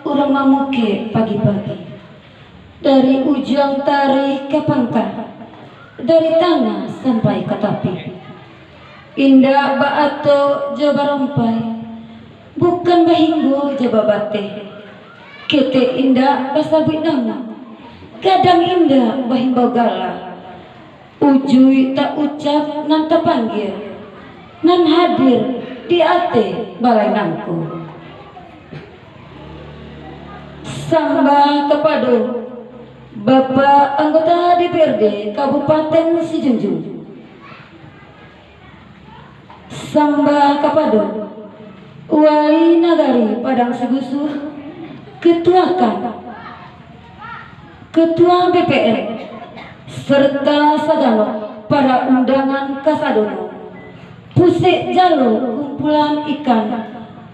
urang mamuke pagi-pagi. Dari ujung tarik ke pangkal, dari tanah sampai ke tepi. Indah baato jaba rompai, bukan bahinggo jaba bate. Kete indah basabit nama, kadang indah bahinggo gala. Ujui tak ucap nan terpanggil, nan hadir di ate balai nangku. Sambah kepada Bapak anggota DPRD Kabupaten Sijunjung. Sambah kepada Wali Nagari Padang Sigusu, Ketua BPN, serta sadano para undangan kasadono. Pusik jalo kumpulan ikan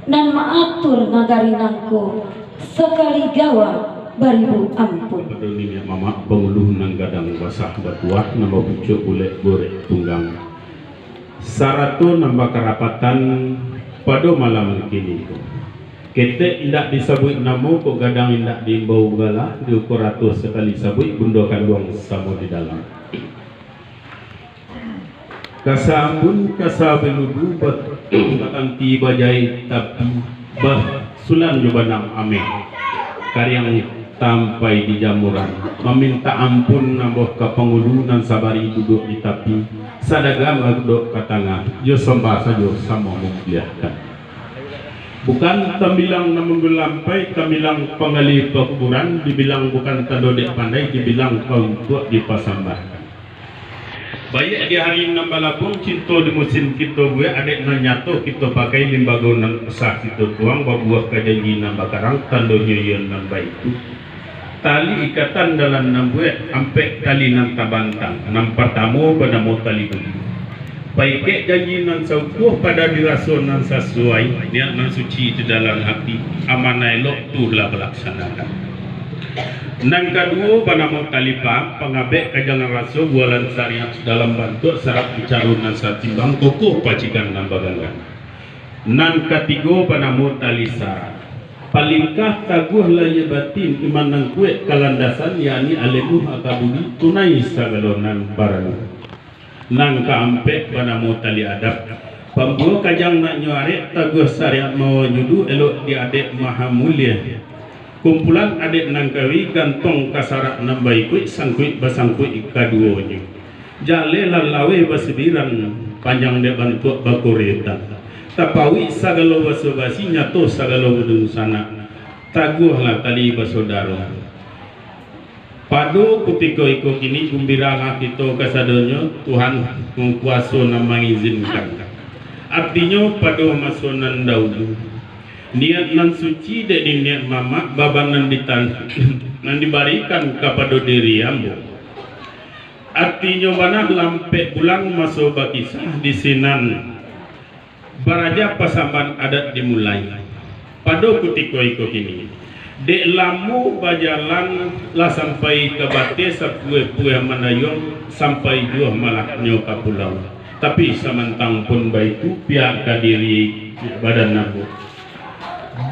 nan maatur nagari nangko sekali gawa baribu ampun. Betul ini mama penguluh nang gadang basah batuah nambah pucuk boleh gorek tunggang. Saratu nambah kerapatan pada malam kini. Kita indak disebut namo kok gadang indak diimbau gala diukur ratus sekali sebut bundokan luang sama di dalam. Kasambun kasabeludu batang tiba jai tapi bah sulan jubanang ame karyang sampai di jamuran meminta ampun nambah ke pengulu dan sabari duduk di tepi sadagam duduk ke tengah jo sembah saja sama membiarkan bukan tembilang namun gelampai tembilang pengali pekuburan dibilang bukan tandodek pandai dibilang untuk dipasambahkan baik di hari nambah labung cinta di musim kita gue adek nanyato kita pakai limbago nan sah kita tuang buah kajanji nambah karang tandonya yang nambah itu tali ikatan dalam nambuet ampe tali nan tabantang nam pertama pada mau tali beli baik janji nan saukuh pada diraso nan sesuai niat nan suci di dalam hati amanah elok tuhlah melaksanakan nan kedua pada mau tali pam pengabek kajangan raso bualan syariat dalam bentuk syarat bicarun nan satimbang kokoh pacikan nambah ganggan nan ketiga pada mau tali syarat palingkah taguh laya batin iman nang kuek kalandasan yakni alemuh akabudi tunai sagalonan barang nang kaampek pada mau tali adab pambuh kajang nak nyuarek taguh syariat mau nyudu elok di adek maha mulia kumpulan adek nang kawi gantong kasarak nambah ikut sangkuit basangkuit kaduanya jale lalawe basibiran panjang de bantuk bakuretan tapawi sagalo basobasi nyato sagalo bedung sana taguhlah tali basodaro padu ketika iko kini gumbira kita kasadonyo Tuhan mengkuasa na mengizinkan artinya padu masonan daudu niat nan suci dek niat mama baban nan nan dibarikan kepada diri ambo artinya mana lampe bulan masuk bakisah di sinan baraja pasamban adat dimulai pada ketika itu kini dek lamu bajalan lah sampai ke bate sapue-pue manayong sampai dua malaknya ke pulau tapi samantang pun baiku pihak kadiri badan nabu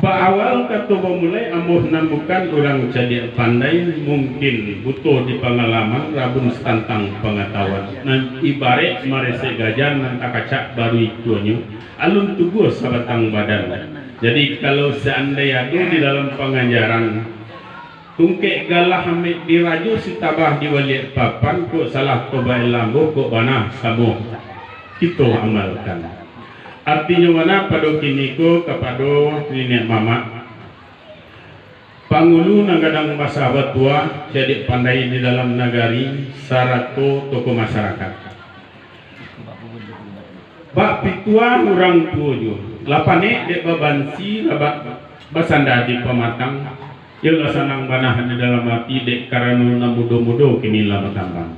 awal kata memulai amuh nambukan orang jadi pandai mungkin butuh di pengalaman rabun tentang pengetahuan nan ibarat marese gajah nan takacak baru itunya alun tubuh sabatang badan jadi kalau seandainya ada di dalam pengajaran tungke galah amik diraju si tabah di wali papan kok salah kobai lambo kok bana sabuh kita amalkan artinya mana pada kini ko kepada nenek mama pangulu nagadang masahabat tua jadi pandai di dalam nagari sarato toko masyarakat bak pituan orang tujuh lapane dek babansi labak basanda di pematang yang sanang banah di dalam hati dek karena mudo-mudo kini lama tambang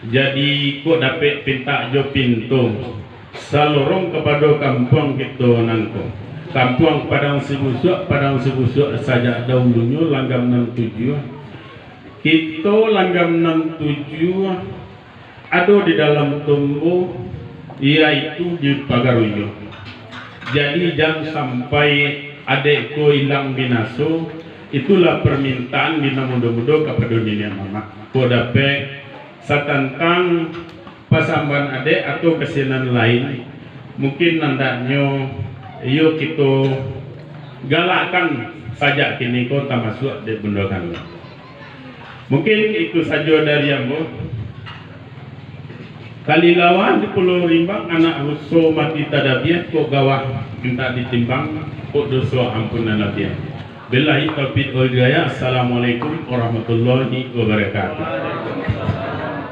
jadi kok dapat pinta jo pintu salorong kepada kampung kita nangko kampung Padang Sibusuk saja dahulunya langgam 67 kita langgam 67 ada di dalam tumbuh yaitu di Pagaruyo jadi jangan sampai adekku hilang binaso itulah permintaan dina mudo-mudo kepada dunia mama kodape satantang pasamban ade atau kesinan lain mungkin nandaknyo yuk kita galakkan saja kini ko tamasuk de bendokan mungkin itu saja dari ambo kali lawan di Pulau Rimbang anak russo mati tadabiat kok gawah minta ditimbang kok dosa ampunan labiat. Billahi taufiq wal hidayah. Assalamualaikum warahmatullahi wabarakatuh.